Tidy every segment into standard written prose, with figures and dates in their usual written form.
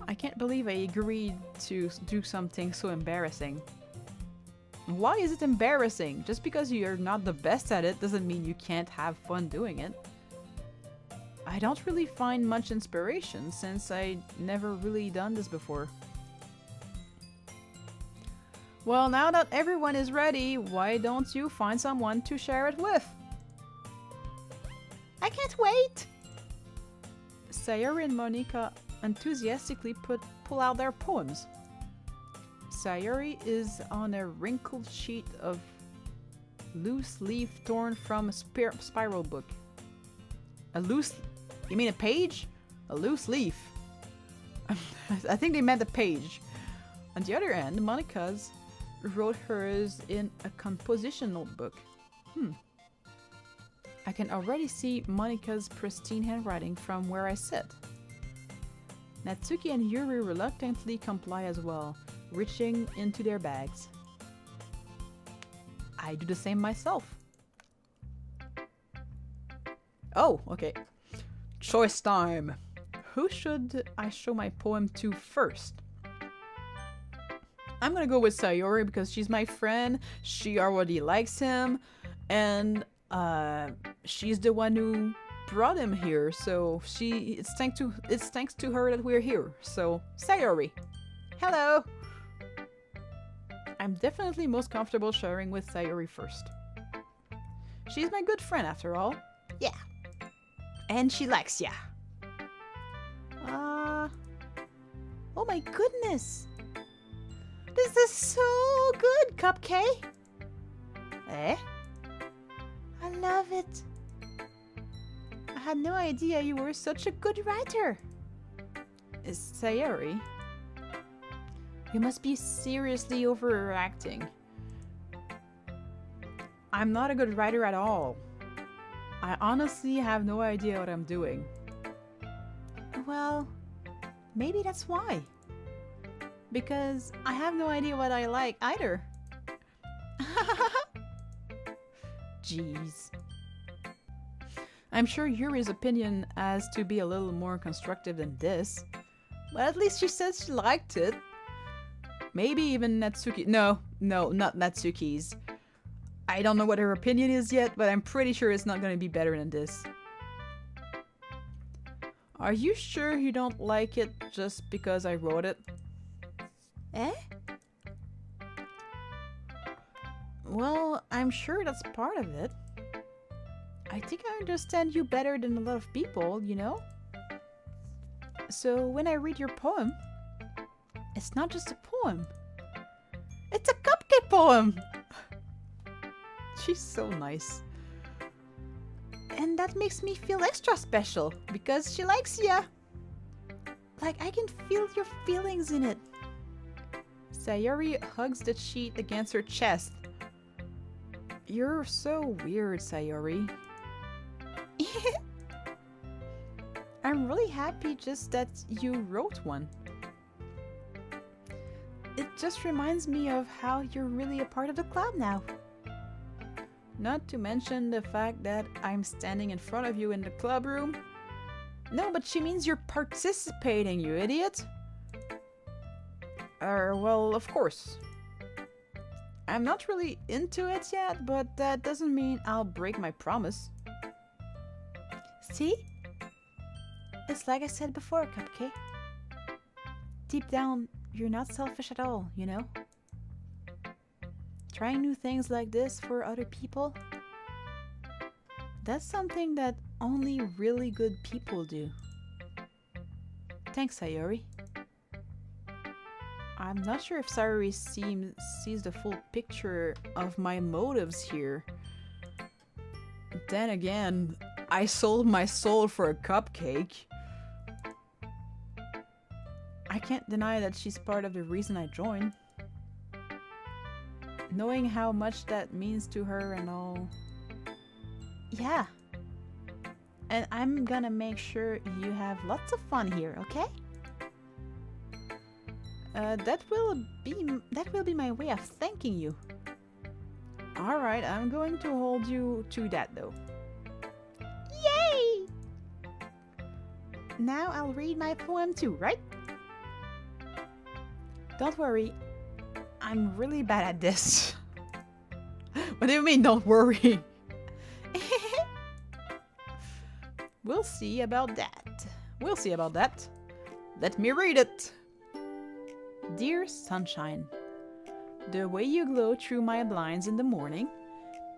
I can't believe I agreed to do something so embarrassing. Why is it embarrassing? Just because you're not the best at it doesn't mean you can't have fun doing it. I don't really find much inspiration since I never really done this before. Well, now that everyone is ready, why don't you find someone to share it with? I can't wait! Sayori and Monika enthusiastically pull out their poems. Sayori is on a wrinkled sheet of loose leaf torn from a spiral book. A loose... You mean a page? A loose leaf. I think they meant a page. On the other end, Monika's wrote hers in a composition notebook. I can already see Monika's pristine handwriting from where I sit. Natsuki and Yuri reluctantly comply as well, reaching into their bags. I do the same myself. Oh, okay. Choice time. Who should I show my poem to first? I'm gonna go with Sayori because she's my friend, she already likes him, and she's the one who brought him here, so it's thanks to her that we're here. So, Sayori. Hello! I'm definitely most comfortable sharing with Sayori first. She's my good friend after all. Yeah. And she likes ya. Oh my goodness! This is so good, Cupcake! Eh? I love it. I had no idea you were such a good writer. Sayori, you must be seriously overreacting. I'm not a good writer at all. I honestly have no idea what I'm doing. Well, maybe that's why. Because I have no idea what I like either. Jeez. I'm sure Yuri's opinion has to be a little more constructive than this. But at least she said she liked it. Maybe even Natsuki. No, not Natsuki's. I don't know what her opinion is yet, but I'm pretty sure it's not going to be better than this. Are you sure you don't like it just because I wrote it? Eh? Well, I'm sure that's part of it. I think I understand you better than a lot of people, you know? So when I read your poem, it's not just a poem. It's a cupcake poem! She's so nice. And that makes me feel extra special, because she likes ya! Like, I can feel your feelings in it. Sayori hugs the sheet against her chest. You're so weird, Sayori. I'm really happy just that you wrote one. It just reminds me of how you're really a part of the club now. Not to mention the fact that I'm standing in front of you in the club room. No, but she means you're participating, you idiot. Well, of course. I'm not really into it yet, but that doesn't mean I'll break my promise. See? It's like I said before, Cupcake. Deep down, you're not selfish at all, you know? Trying new things like this for other people, that's something that only really good people do. Thanks, Sayori. I'm not sure if Sayori sees the full picture of my motives here. Then again, I sold my soul for a cupcake. I can't deny that she's part of the reason I joined. Knowing how much that means to her and all. Yeah. And I'm gonna make sure you have lots of fun here, okay? That will be my way of thanking you. Alright, I'm going to hold you to that though. Yay! Now I'll read my poem too, right? Don't worry, I'm really bad at this. What do you mean, don't worry? We'll see about that. We'll see about that. Let me read it. Dear sunshine, the way you glow through my blinds in the morning,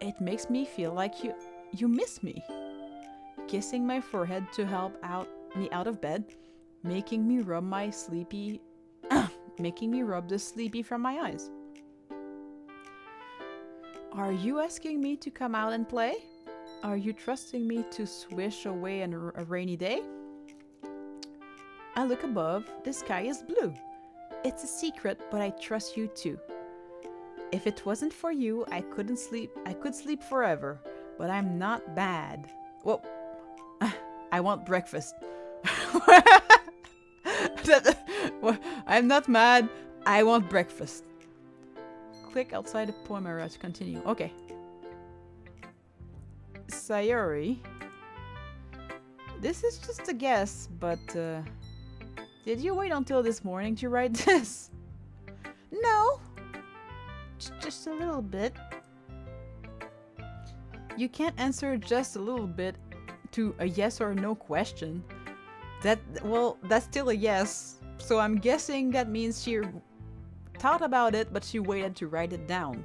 it makes me feel like you miss me. Kissing my forehead to help me out of bed, making me rub the sleepy from my eyes. Are you asking me to come out and play? Are you trusting me to swish away a rainy day? I look above, the sky is blue. It's a secret, but I trust you too. If it wasn't for you, I could sleep forever, but I'm not bad. Whoa, I want breakfast. I'm not mad, I want breakfast. Click outside the poem area to continue. Okay. Sayori. This is just a guess, but did you wait until this morning to write this? No. Just a little bit. You can't answer just a little bit to a yes or no question. That's still a yes. So I'm guessing that means she thought about it, but she waited to write it down.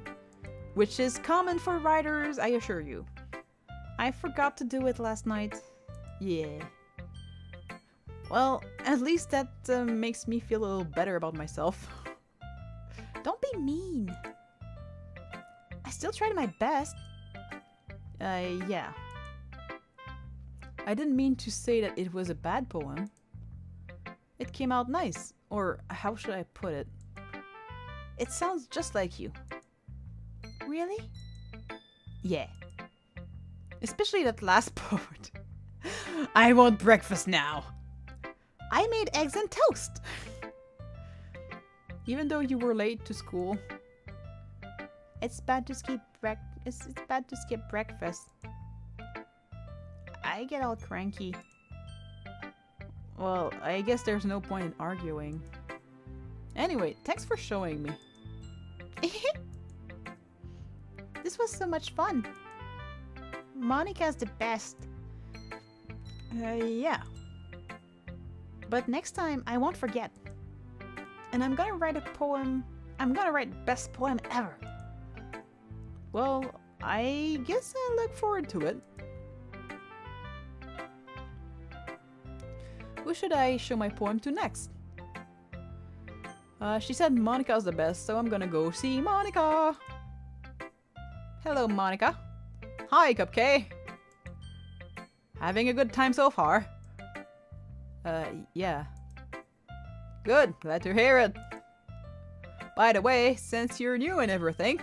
Which is common for writers, I assure you. I forgot to do it last night. Yeah. Well, at least that makes me feel a little better about myself. Don't be mean. I still tried my best. Yeah. I didn't mean to say that it was a bad poem. It came out nice. Or how should I put it? It sounds just like you. Really? Yeah. Especially that last part. I want breakfast now. I made eggs and toast. Even though you were late to school. It's bad to skip breakfast. I get all cranky. Well, I guess there's no point in arguing. Anyway, thanks for showing me. This was so much fun. Monika's the best. Yeah. But next time, I won't forget. And I'm gonna write a poem. I'm gonna write best poem ever. Well, I guess I look forward to it. Who should I show my poem to next? She said Monika's the best, so I'm gonna go see Monika. Hello, Monika. Hi, Cupcake. Having a good time so far? Yeah. Good, glad to hear it. By the way, since you're new and everything,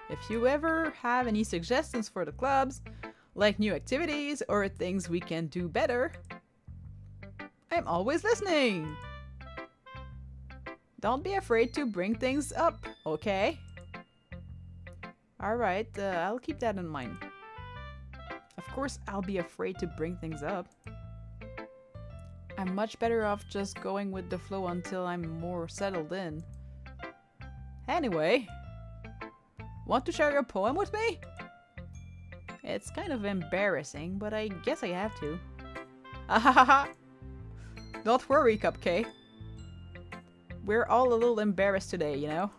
if you ever have any suggestions for the clubs, like new activities or things we can do better, I'm always listening. Don't be afraid to bring things up, okay? Alright, I'll keep that in mind. Of course, I'll be afraid to bring things up. I'm much better off just going with the flow until I'm more settled in. Anyway, want to share your poem with me? It's kind of embarrassing, but I guess I have to. Ahahaha! Don't worry, Cupcake. We're all a little embarrassed today, you know?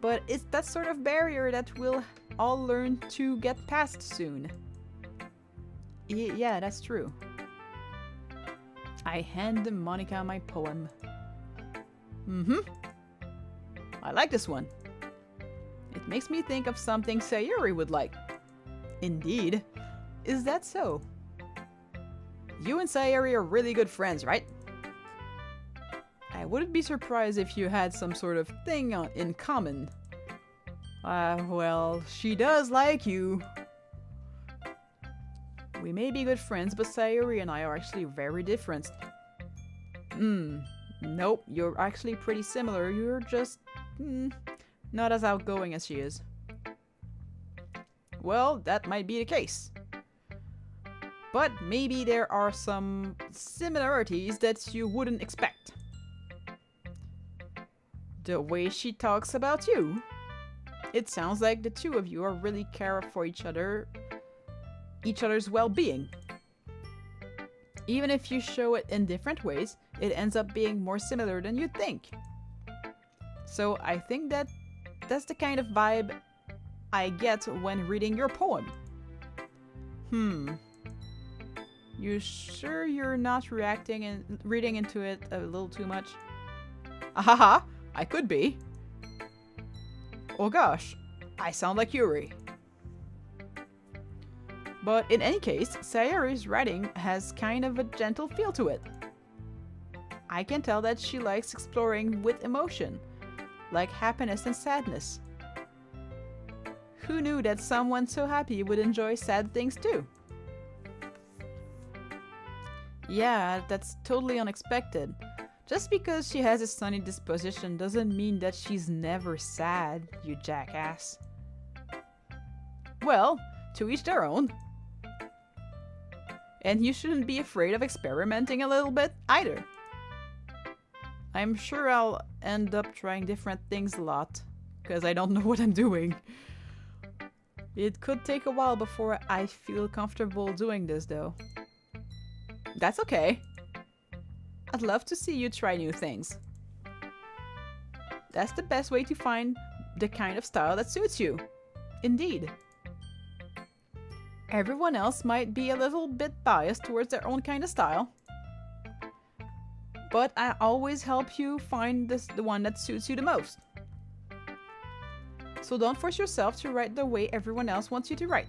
But it's that sort of barrier that we'll all learn to get past soon. Yeah, that's true. I hand Monika my poem. I like this one. It makes me think of something Sayuri would like. Indeed. Is that so? You and Sayuri are really good friends, right? I wouldn't be surprised if you had some sort of thing in common. Well, she does like you. We may be good friends, but Sayuri and I are actually very different. Nope, you're actually pretty similar. You're just, not as outgoing as she is. Well, that might be the case. But maybe there are some similarities that you wouldn't expect. The way she talks about you. It sounds like the two of you are really care for each other's well-being. Even if you show it in different ways, it ends up being more similar than you'd think. So I think that's the kind of vibe I get when reading your poem. You sure you're not reacting and reading into it a little too much? Ahaha, I could be. Oh gosh, I sound like Yuri. But in any case, Sayori's writing has kind of a gentle feel to it. I can tell that she likes exploring with emotion, like happiness and sadness. Who knew that someone so happy would enjoy sad things too? Yeah, that's totally unexpected. Just because she has a sunny disposition doesn't mean that she's never sad, you jackass. Well, to each their own. And you shouldn't be afraid of experimenting a little bit either. I'm sure I'll end up trying different things a lot, because I don't know what I'm doing. It could take a while before I feel comfortable doing this though. That's okay. I'd love to see you try new things. That's the best way to find the kind of style that suits you. Indeed. Everyone else might be a little bit biased towards their own kind of style. But I always help you find the one that suits you the most. So don't force yourself to write the way everyone else wants you to write.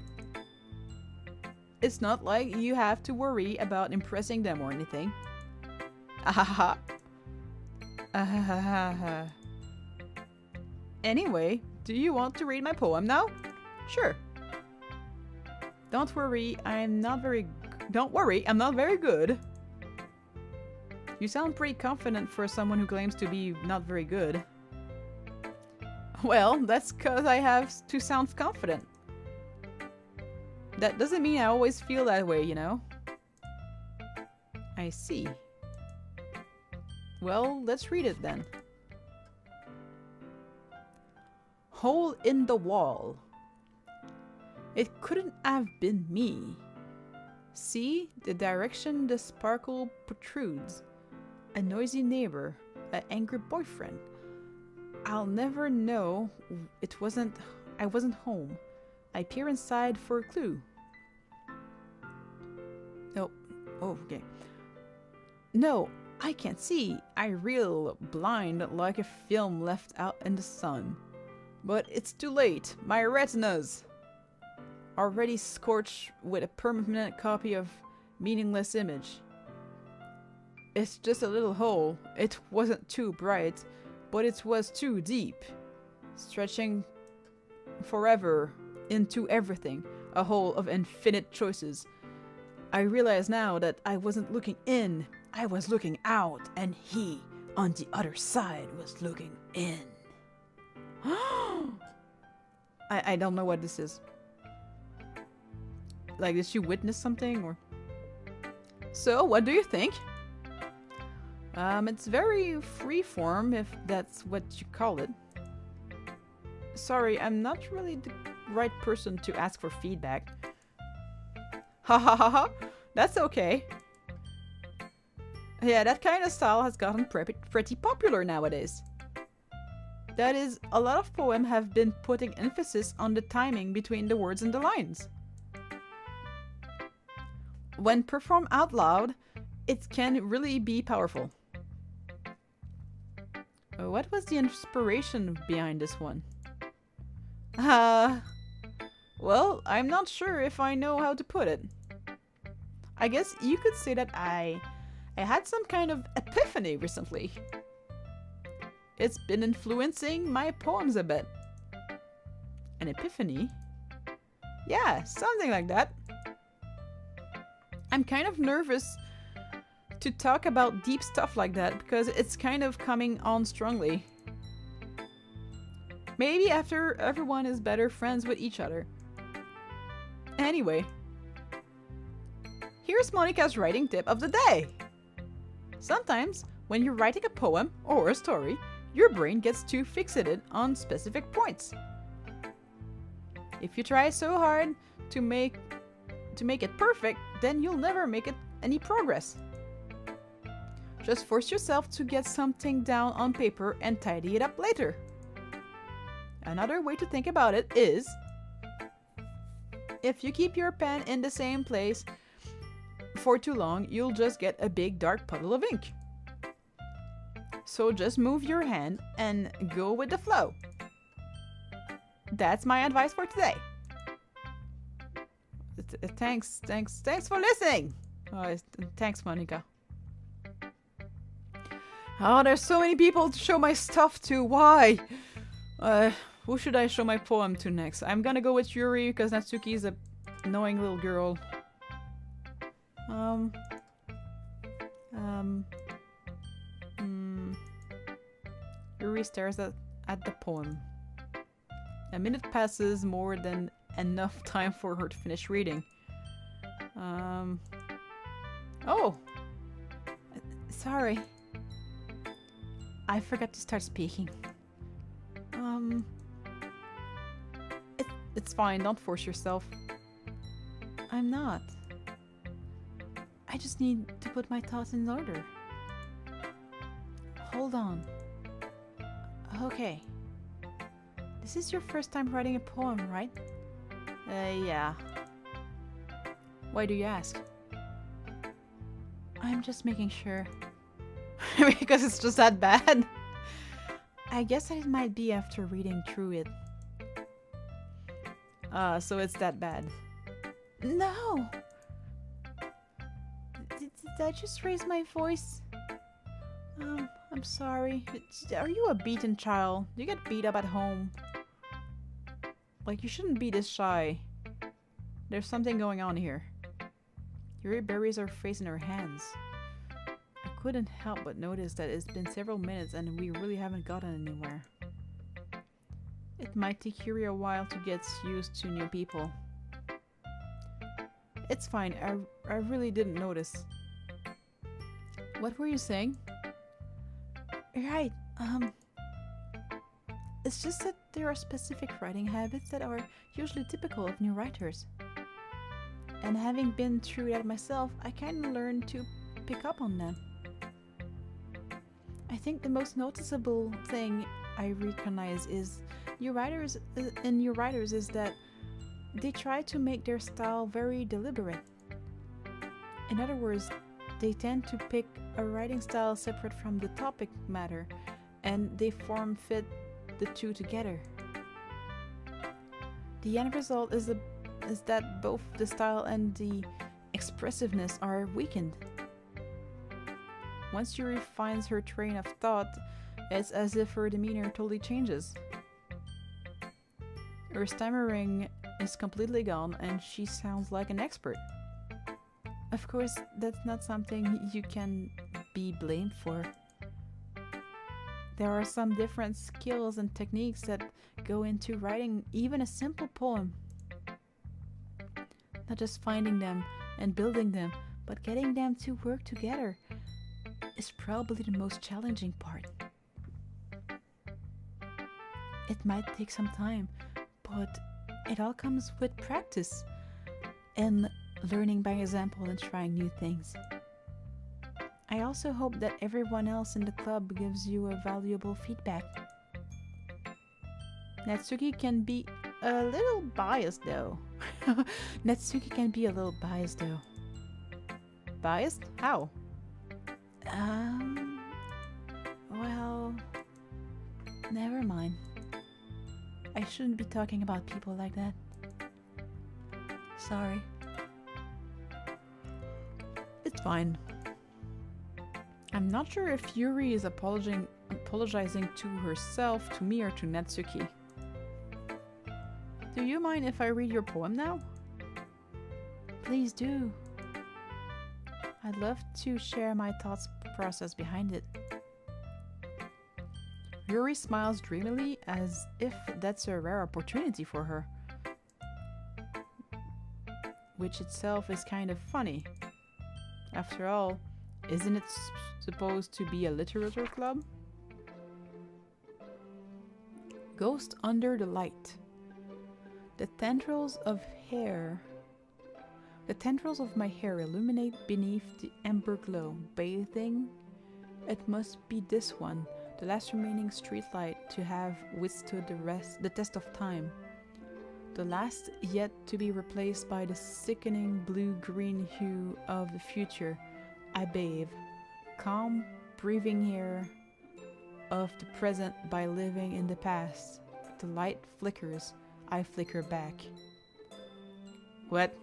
It's not like you have to worry about impressing them or anything. Ahaha. Ahaha. Anyway, do you want to read my poem now? Sure. Don't worry, I'm not very good. You sound pretty confident for someone who claims to be not very good. Well, that's because I have to sound confident. That doesn't mean I always feel that way, you know? I see. Well, let's read it then. Hole in the wall. It couldn't have been me. See the direction the sparkle protrudes. A noisy neighbor, an angry boyfriend. I'll never know I wasn't home. I peer inside for a clue. Oh, okay. No, I can't see. I reel blind like a film left out in the sun. But it's too late. My retinas already scorched with a permanent copy of meaningless image. It's just a little hole. It wasn't too bright, but it was too deep, stretching forever into everything, a hole of infinite choices. I realize now that I wasn't looking in, I was looking out, and he, on the other side, was looking in. I don't know what this is. Like, did she witness something, or? So, what do you think? It's very freeform, if that's what you call it. Sorry, I'm not really the right person to ask for feedback. Ha ha ha ha! That's okay. Yeah, that kind of style has gotten pretty popular nowadays. That is, a lot of poems have been putting emphasis on the timing between the words and the lines. When performed out loud, it can really be powerful. What was the inspiration behind this one? Well, I'm not sure if I know how to put it. I guess you could say that I had some kind of epiphany recently. It's been influencing my poems a bit. An epiphany? Yeah, something like that. I'm kind of nervous to talk about deep stuff like that because it's kind of coming on strongly. Maybe after everyone is better friends with each other. Anyway, here's Monika's writing tip of the day. Sometimes, when you're writing a poem or a story, your brain gets too fixated on specific points. If you try so hard to make it perfect, then you'll never make it any progress. Just force yourself to get something down on paper and tidy it up later. Another way to think about it is, if you keep your pen in the same place for too long, you'll just get a big dark puddle of ink. So just move your hand and go with the flow. That's my advice for today. Thanks for listening. Thanks, Monika. Oh, there's so many people to show my stuff to. Why? Who should I show my poem to next? I'm gonna go with Yuri because Natsuki's a annoying little girl. Yuri stares at the poem. A minute passes, more than enough time for her to finish reading. Oh! Sorry. I forgot to start speaking. It's fine, don't force yourself. I'm not. I just need to put my thoughts in order. Hold on. Okay. This is your first time writing a poem, right? Yeah. Why do you ask? I'm just making sure. Because it's just that bad? I guess it might be after reading through it. So it's that bad. No! Did I just raise my voice? I'm sorry. Are you a beaten child? Do you get beat up at home? Like, you shouldn't be this shy. There's something going on here. Yuri buries her face in her hands. I couldn't help but notice that it's been several minutes and we really haven't gotten anywhere. It might take Yuri a while to get used to new people. It's fine, I really didn't notice. What were you saying? Right, it's just that there are specific writing habits that are usually typical of new writers. And having been through that myself, I kind of learned to pick up on them. I think the most noticeable thing I recognize is new writers is that they try to make their style very deliberate. In other words, they tend to pick a writing style separate from the topic matter, and they form fit the two together. The end result is that both the style and the expressiveness are weakened. Once Yuri finds her train of thought, it's as if her demeanor totally changes. Her stammering is completely gone and she sounds like an expert. Of course, that's not something you can be blamed for. There are some different skills and techniques that go into writing even a simple poem. Not just finding them and building them, but getting them to work together is probably the most challenging part. It might take some time, but it all comes with practice and learning by example and trying new things. I also hope that everyone else in the club gives you a valuable feedback. Natsuki can be a little biased though. Natsuki can be a little biased though. Biased? How? Well, never mind. I shouldn't be talking about people like that. Sorry. It's fine. I'm not sure if Yuri is apologizing to herself, to me, or to Natsuki. Do you mind if I read your poem now? Please do. I'd love to share my thoughts process behind it. Yuri smiles dreamily as if that's a rare opportunity for her. Which itself is kind of funny. After all, isn't it supposed to be a literature club? Ghost under the light. The tendrils of my hair illuminate beneath the amber glow, bathing. It must be this one, the last remaining streetlight to have withstood the test of time. The last yet to be replaced by the sickening blue-green hue of the future. I bathe, calm, breathing here of the present by living in the past. The light flickers, I flicker back. What?